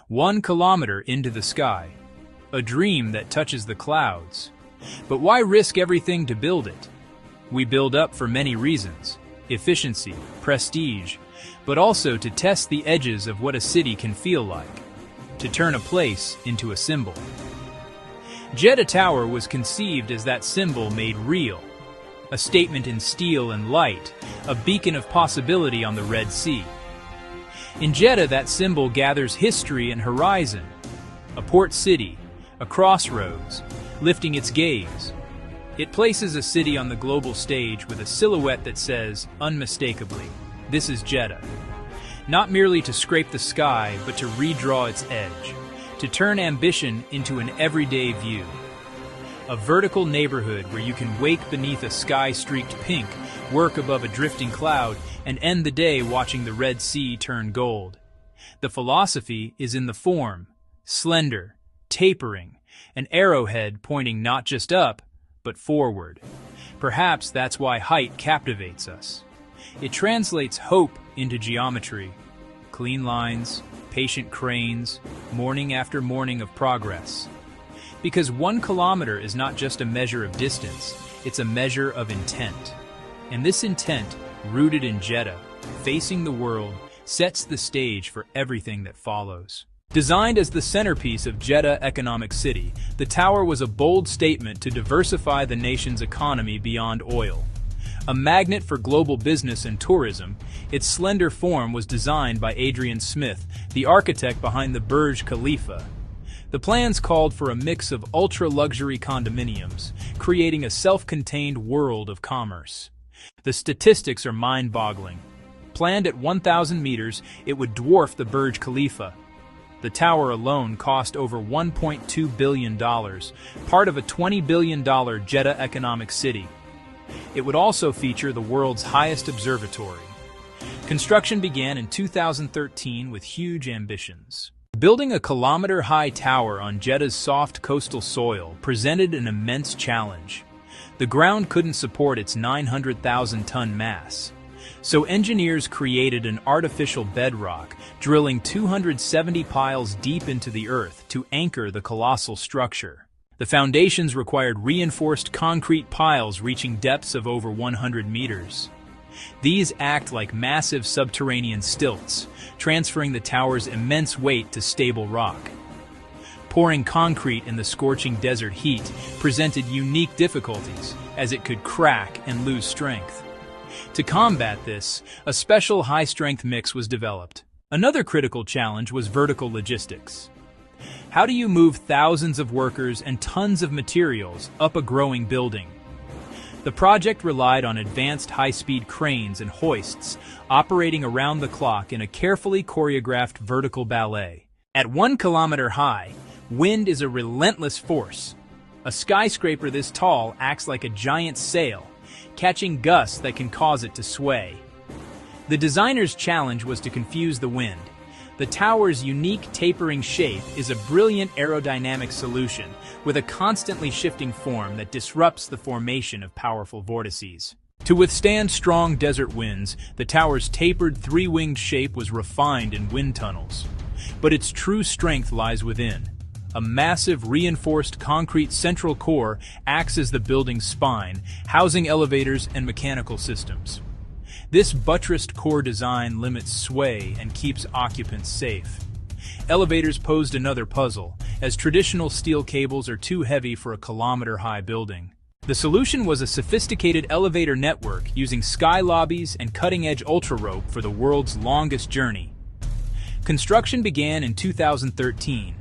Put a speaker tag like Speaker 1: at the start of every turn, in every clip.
Speaker 1: 1 kilometer into the sky. A dream that touches the clouds. But why risk everything to build it? We build up for many reasons: efficiency, prestige, but also to test the edges of what a city can feel like, to turn a place into a symbol. Jeddah Tower was conceived as that symbol made real, a statement in steel and light, a beacon of possibility on the Red Sea. In Jeddah, that symbol gathers history and horizon, a port city, a crossroads, lifting its gaze. It places a city on the global stage with a silhouette that says, unmistakably, this is Jeddah. Not merely to scrape the sky, but to redraw its edge, to turn ambition into an everyday view. A vertical neighborhood where you can wake beneath a sky-streaked pink, work above a drifting cloud, and end the day watching the Red Sea turn gold. The philosophy is in the form: slender, tapering, an arrowhead pointing not just up, but forward. Perhaps that's why height captivates us. It translates hope into geometry: clean lines, patient cranes, morning after morning of progress. Because 1 kilometer is not just a measure of distance, it's a measure of intent. And this intent, rooted in Jeddah, facing the world, sets the stage for everything that follows. Designed as the centerpiece of Jeddah Economic City, the tower was a bold statement to diversify the nation's economy beyond oil. A magnet for global business and tourism, its slender form was designed by Adrian Smith, the architect behind the Burj Khalifa. The plans called for a mix of ultra-luxury condominiums, creating a self-contained world of commerce. The statistics are mind-boggling. Planned at 1,000 meters, it would dwarf the Burj Khalifa. The tower alone cost over $1.2 billion, part of a $20 billion Jeddah Economic City. It would also feature the world's highest observatory. Construction began in 2013 with huge ambitions. Building a kilometer-high tower on Jeddah's soft coastal soil presented an immense challenge. The ground couldn't support its 900,000-ton mass. So engineers created an artificial bedrock, drilling 270 piles deep into the earth to anchor the colossal structure. The foundations required reinforced concrete piles reaching depths of over 100 meters. These act like massive subterranean stilts, transferring the tower's immense weight to stable rock. Pouring concrete in the scorching desert heat presented unique difficulties, as it could crack and lose strength. To combat this, a special high-strength mix was developed. Another critical challenge was vertical logistics. How do you move thousands of workers and tons of materials up a growing building? The project relied on advanced high-speed cranes and hoists, operating around the clock in a carefully choreographed vertical ballet. At 1 kilometer high, wind is a relentless force. A skyscraper this tall acts like a giant sail, catching gusts that can cause it to sway. The designer's challenge was to confuse the wind. The tower's unique tapering shape is a brilliant aerodynamic solution, with a constantly shifting form that disrupts the formation of powerful vortices. To withstand strong desert winds, the tower's tapered three-winged shape was refined in wind tunnels. But its true strength lies within. A massive reinforced concrete central core acts as the building's spine, housing elevators and mechanical systems. This buttressed core design limits sway and keeps occupants safe. Elevators posed another puzzle, as traditional steel cables are too heavy for a kilometer-high building. The solution was a sophisticated elevator network using sky lobbies and cutting-edge ultra-rope for the world's longest journey. Construction began in 2013,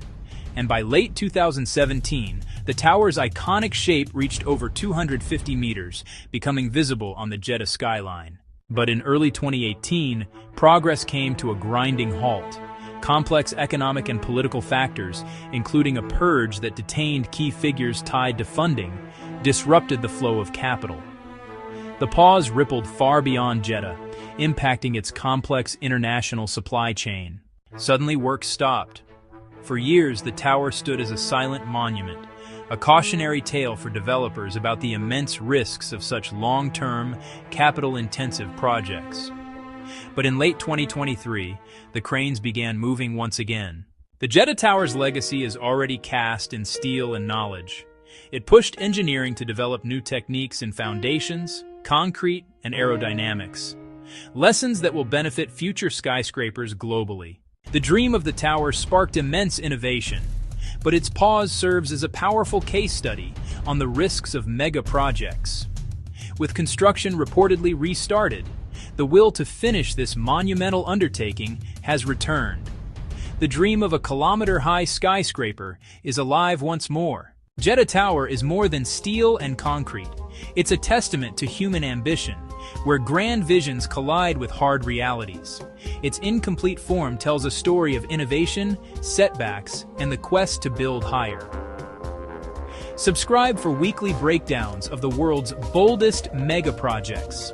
Speaker 1: and by late 2017, the tower's iconic shape reached over 250 meters, becoming visible on the Jeddah skyline. But in early 2018, progress came to a grinding halt. Complex economic and political factors, including a purge that detained key figures tied to funding, disrupted the flow of capital. The pause rippled far beyond Jeddah, impacting its complex international supply chain. Suddenly, work stopped. For years, the tower stood as a silent monument, a cautionary tale for developers about the immense risks of such long-term, capital-intensive projects. But in late 2023, the cranes began moving once again. The Jeddah Tower's legacy is already cast in steel and knowledge. It pushed engineering to develop new techniques in foundations, concrete, and aerodynamics. Lessons that will benefit future skyscrapers globally. The dream of the tower sparked immense innovation, but its pause serves as a powerful case study on the risks of mega projects. With construction reportedly restarted, the will to finish this monumental undertaking has returned. The dream of a kilometer-high skyscraper is alive once more. Jeddah Tower is more than steel and concrete. It's a testament to human ambition, where grand visions collide with hard realities. Its incomplete form tells a story of innovation, setbacks, and the quest to build higher. Subscribe for weekly breakdowns of the world's boldest mega projects.